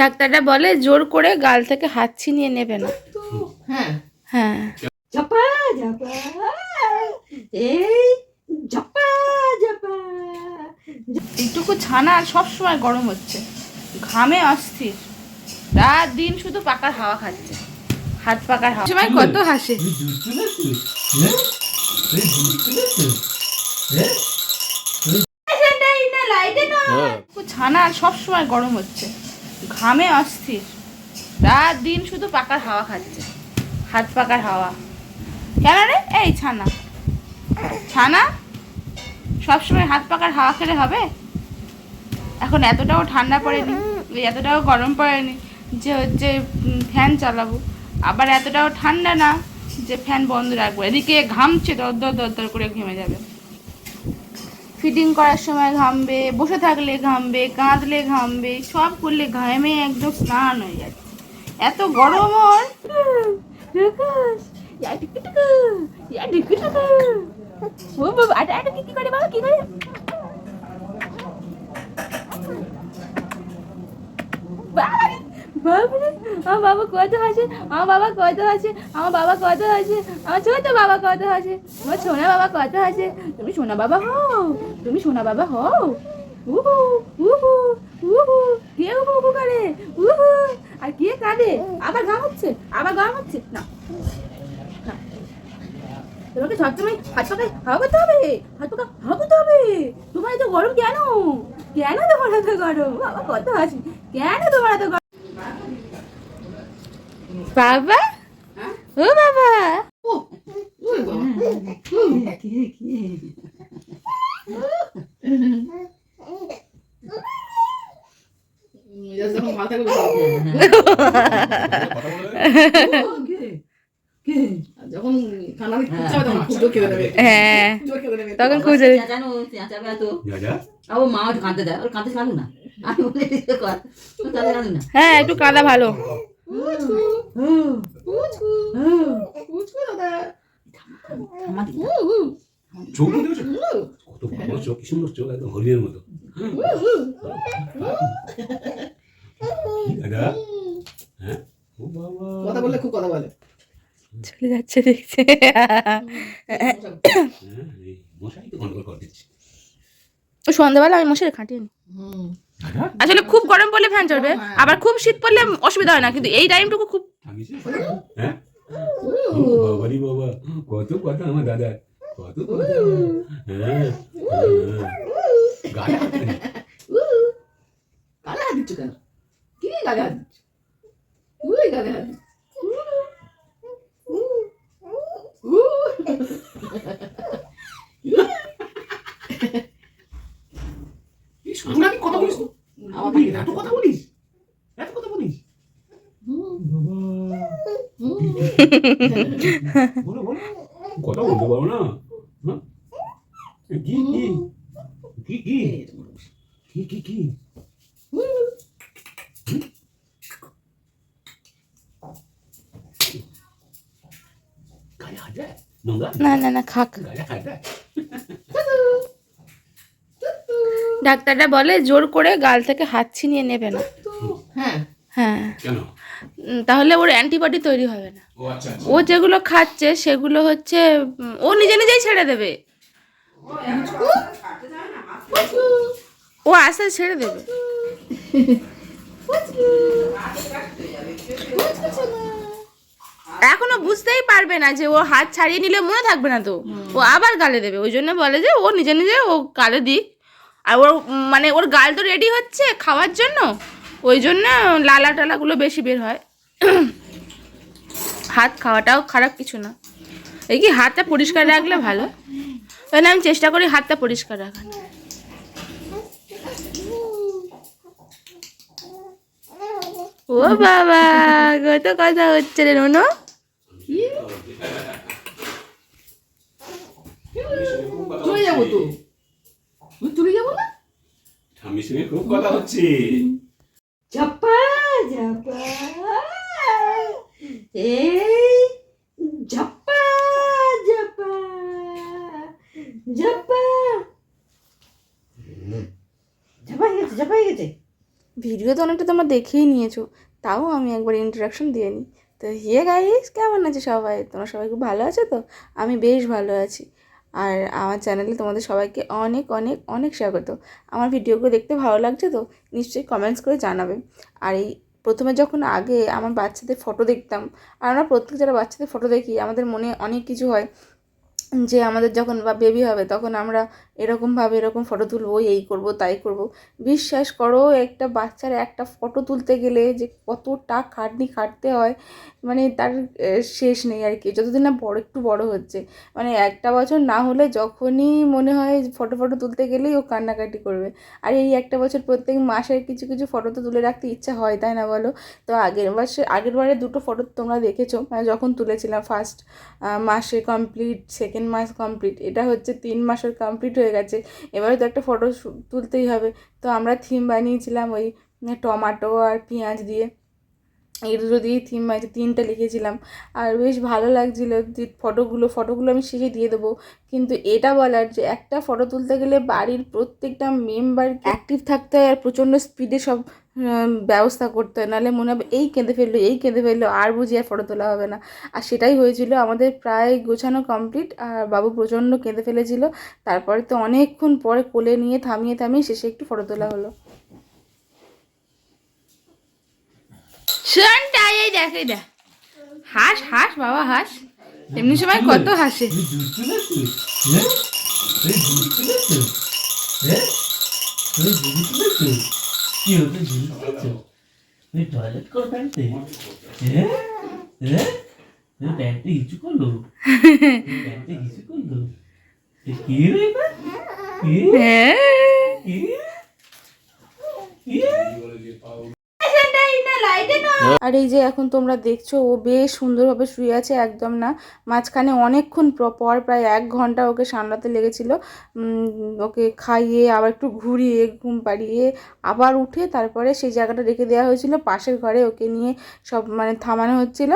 ডাক্তাররা বলে জোর করে গাল থেকে হাত ছিনিয়ে নেবে না। হ্যাঁ হ্যাঁ, ঝাপা ঝাপা এই ঝাপা ঝাপা। এইটুকু ছানা আর সবসময় গরম হচ্ছে, ঘামে অস্থির, রাত দিন শুধু পাকার হাওয়া খাচ্ছে, হাত পাকার হাওয়া। সময় কত হাসে। ছানা আর সবসময় গরম হচ্ছে, ঘামে অস্থির, রাত দিন শুধু পাকার হাওয়া খাচ্ছে, হাত পাকার হাওয়া। কেন রে এই ছানা, ছানা সবসময় হাত পাকার হাওয়া খেলে হবে? এখন এতটাও ঠান্ডা পড়েনি, এতটাও গরম পড়েনি যে হচ্ছে ফ্যান চালাবো, আবার এতটাও ঠান্ডা না যে ফ্যান বন্ধ রাখবো। এদিকে ঘামছে, দরদর দরদর করে ঘেমে যাবে। ফিটিং করার সময় ঘামবে, বসে থাকলে ঘামবে, কাঁদলে ঘামবে, সব করলে ঘামে একদম স্নান হয়ে যাচ্ছে, এত গরম। ওর কি করে বাবা, কি করে? আমার বাবা কত হাসে, আমার বাবা কত হাসে, আমার বাবা কত হাসে, আমার ছোট বাবা কত হাসে, আমার সোনা বাবা কত হাসে। তুমি সোনা বাবা হও, তুমি সোনা বাবা হও। উহু উহু উহু, কে উহু উহু করে? উহু, আর কে কাঁদে? আবার গা হচ্ছে, আবার গা হচ্ছে না। তোমাকে সবসময় হাত পাকায় হাওয়া করতে হবে, হাত পাকা হাওয়া করতে হবে। তোমার এত গরম কেন? কেন তোমার এত গরম? বাবা কত হাসি, কেন তোমার এত গরম? বাবা, ও বাবা, যখন কানালি খুঁজছে তখন খুব জোর খেতে দেবে। হ্যাঁ তখন খুঁজে জানো চেঁচাবে তো ও মা একটু কাঁদতে দেয়, ওর কাঁদতে কাঁদুক না, আমি বলে দিতে কর কাঁদতে কাঁদুক না। হ্যাঁ একটু কাদা ভালো। চোখ দেখেছো কত বড় চোখ, কি সুন্দর চোখ, একদম হরিণের মতো। দাদা হ্যাঁ, ও বাবা কথা বললে খুব কথা বলে। চলে যাচ্ছে দেখছে। মশাই তো গন্ডগোল করে দিচ্ছে। ও সন্ধ্যাবেলা আমি মশারি খাটিয়ে নি। আসলে খুব গরম পড়লে ফ্যান চলবে, আবার খুব শীত পড়লে অসুবিধা হয় না, কিন্তু এই টাইমটুকু খুব। হ্যাঁ বাবারি বাবা, কত কথা আমার দাদা, কত কথা। হ্যাঁ গালে হাত দিচ্ছ, গালে হাত দিচ্ছ কেন? কি গালে হাত দিচ্ছ? ওই গালে হাত দিচ্ছ। আমি কথা বলিস, আমাকে এত কথা বলিস, এত কথা বলিস। বলো বলো, কথা বলতে পারো না? কি কি কি কি কি কি কি গায়ে হাত দেয়? নোংরা না না না খাক। গায়ে হাত দেয়? ডাক্তাররা বলে জোর করে গাল থেকে হাত ছিনিয়ে নেবে না। হ্যাঁ হ্যাঁ, কেন? তাহলে ওর অ্যান্টিবডি তৈরি হবে না। ও আচ্ছা আচ্ছা। ও যেগুলো খাচ্ছে সেগুলো হচ্ছে ও নিজে নিজেই ছেড়ে দেবে, ও আস্তে ছেড়ে দেবে। এখনো বুঝতেই পারবে না যে ও হাত ছাড়িয়ে নিলে মনে থাকবে না, তো ও আবার গালে দেবে। ওই জন্য বলে যে ও নিজে নিজে ও গালে দিক। আর ওর মানে ওর গাল তো রেডি হচ্ছে খাওয়ার জন্য, ওই জন্য লালা টালাগুলো বেশি বের হয়। হাত খাওয়াটাও খারাপ কিছু না, এই কি হাতটা পরিষ্কার রাখলে ভালো, তাহলে আমি চেষ্টা করি হাতটা পরিষ্কার রাখার। ও বাবা কত কথা হচ্ছে রে নোনো। চলে যাবো তো, চলে যাবো না। ঠাম্মির সঙ্গে খুব কথা হচ্ছে। ঝাপা ঝাপা এই ঝাপা ঝাপা ঝাপা ঝাপা হয়ে গেছে, ঝাপা হয়ে গেছে। ভিডিও ভিডিও তো অনেকটা তোমরা দেখেই নিয়েছো, তাও আমি একবার ইন্ট্রোডাকশন দিয়ে নিই। তো গাইস, কেমন আছে সবাই? তোমরা সবাই খুব ভালো আছো তো? আমি বেশ ভালো আছি। আর আমার চ্যানেলে তোমাদের সবাইকে অনেক অনেক অনেক স্বাগত। আমার ভিডিওগুলো দেখতে ভালো লাগছে তো নিশ্চয়ই কমেন্টস করে জানাবে। আর এই প্রথমে যখন আগে আমার বাচ্চাদের ফটো দেখতাম, আর আমরা প্রত্যেক যারা বাচ্চাদের ফটো দেখি আমাদের মনে অনেক কিছু হয় যে আমাদের যখন বা বেবি হবে তখন আমরা এরকমভাবে এরকম ফটো তুলবো, এই করব তাই করব। বিশ্বাস করো, একটা বাচ্চার একটা ফটো তুলতে গেলে যে কতটা খাটনি খাটতে হয়, মানে তার শেষ নেই আর কি। যতদিন না একটু বড় হচ্ছে, মানে 1টা বছর না হলে যখনই মনে হয় ফটো তুলতে গেলেই ও কান্নাকাটি করবে। আর এই 1টা বছর প্রত্যেক মাসের কিছু কিছু ফটো তো তুলে রাখতে ইচ্ছা হয়, তাই না বলো? তো আগের বারে 2টো ফটো তোমরা দেখেছো, মানে যখন তুলেছিলাম ফার্স্ট মাসে কমপ্লিট, সেকেন্ড মাস কমপ্লিট, এটা হচ্ছে 3 মাসের কমপ্লিট হয়ে গেছে। এবারে তো একটা ফটো তুলতেই হবে। তো আমরা থিম বানিয়েছিলাম ওই টমাটো আর পেঁয়াজ দিয়ে, এই দুটো দিয়েই থিম বানিয়েছি, 3টা লিখেছিলাম। আর বেশ ভালো লাগছিলো যে ফটোগুলো আমি শেষে দিয়ে দেবো। কিন্তু এটা বলার যে একটা ফটো তুলতে গেলে বাড়ির প্রত্যেকটা মেম্বার অ্যাক্টিভ থাকতে হয়, আর প্রচণ্ড স্পিডে সব ব্যবস্থা করতে হয়, নাহলে মনে হবে এই কেঁদে ফেললো আর বুঝি আর ফটো তোলা হবে না। আর সেটাই হয়েছিল, আমাদের প্রায় গোছানো কমপ্লিট আর বাবু প্রচণ্ড কেঁদে ফেলেছিল। তারপরে তো অনেকক্ষণ পরে কোলে নিয়ে থামিয়ে শেষে একটু ফটো তোলা হলো। শোনটাই এই দেখ হাস বাবা হাস, এমনি সময় কত হাসে। টয়লেট করো প্যান্টে? প্যান্টে হিচু করলো? প্যান্টে হিচু করলো? কে রে এটা? আর এই যে এখন তোমরা দেখছো ও বেশ সুন্দরভাবে শুয়ে আছে, একদম না। মাঝখানে অনেকক্ষণ পর প্রায় 1 ঘন্টা ওকে সামলাতে লেগেছিল। ওকে খাইয়ে আবার একটু ঘুরিয়ে ঘুম পাড়িয়ে আবার উঠে তারপরে সেই জায়গাটা রেখে দেওয়া হয়েছিল, পাশের ঘরে ওকে নিয়ে সব মানে থামানো হচ্ছিল।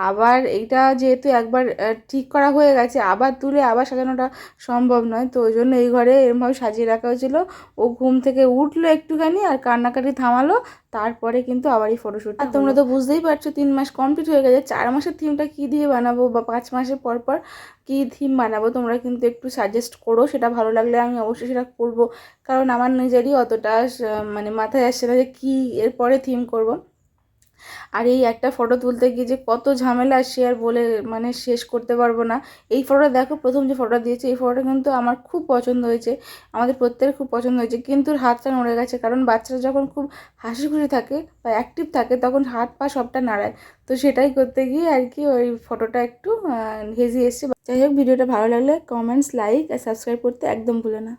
আবার এইটা যেহেতু একবার ঠিক করা হয়ে গেছে, আবার তুলে আবার সাজানোটা সম্ভব নয়, তো ওই জন্য এই ঘরে এরমভাবে সাজিয়ে রাখা হয়েছিল। ও ঘুম থেকে উঠলো একটুখানি আর কান্নাকাটি থামালো, তারপরে কিন্তু আবার এই ফটোশ্যুট। আর তোমরা তো বুঝতেই পারছো 3 মাস কমপ্লিট হয়ে গেছে, 4 মাসের থিমটা কী দিয়ে বানাবো বা 5 মাসের পর কী থিম বানাবো, তোমরা কিন্তু একটু সাজেস্ট করো। সেটা ভালো লাগলে আমি অবশ্যই সেটা করবো, কারণ আমার নিজেরই অতটা মানে মাথায় আসছে না যে কী এরপরে থিম করব। আর এই একটা ফটো তুলতে গিয়ে যে কত ঝামেলা সে আর বলে মানে শেষ করতে পারবো না। এই ফটোটা দেখো, প্রথম যে ফটোটা দিয়েছে এই ফটোটা কিন্তু আমার খুব পছন্দ হয়েছে, আমাদের প্রত্যেকের খুব পছন্দ হয়েছে, কিন্তু হাতটা নড়ে গেছে। কারণ বাচ্চারা যখন খুব হাসি খুশি থাকে বা অ্যাক্টিভ থাকে তখন হাত পা সবটা নাড়ায়, তো সেটাই করতে গিয়ে আর কি ওই ফটোটা একটু হেজি এসছে। যাই হোক, ভিডিওটা ভালো লাগলে কমেন্টস, লাইক আর সাবস্ক্রাইব করতে একদম ভুলো না।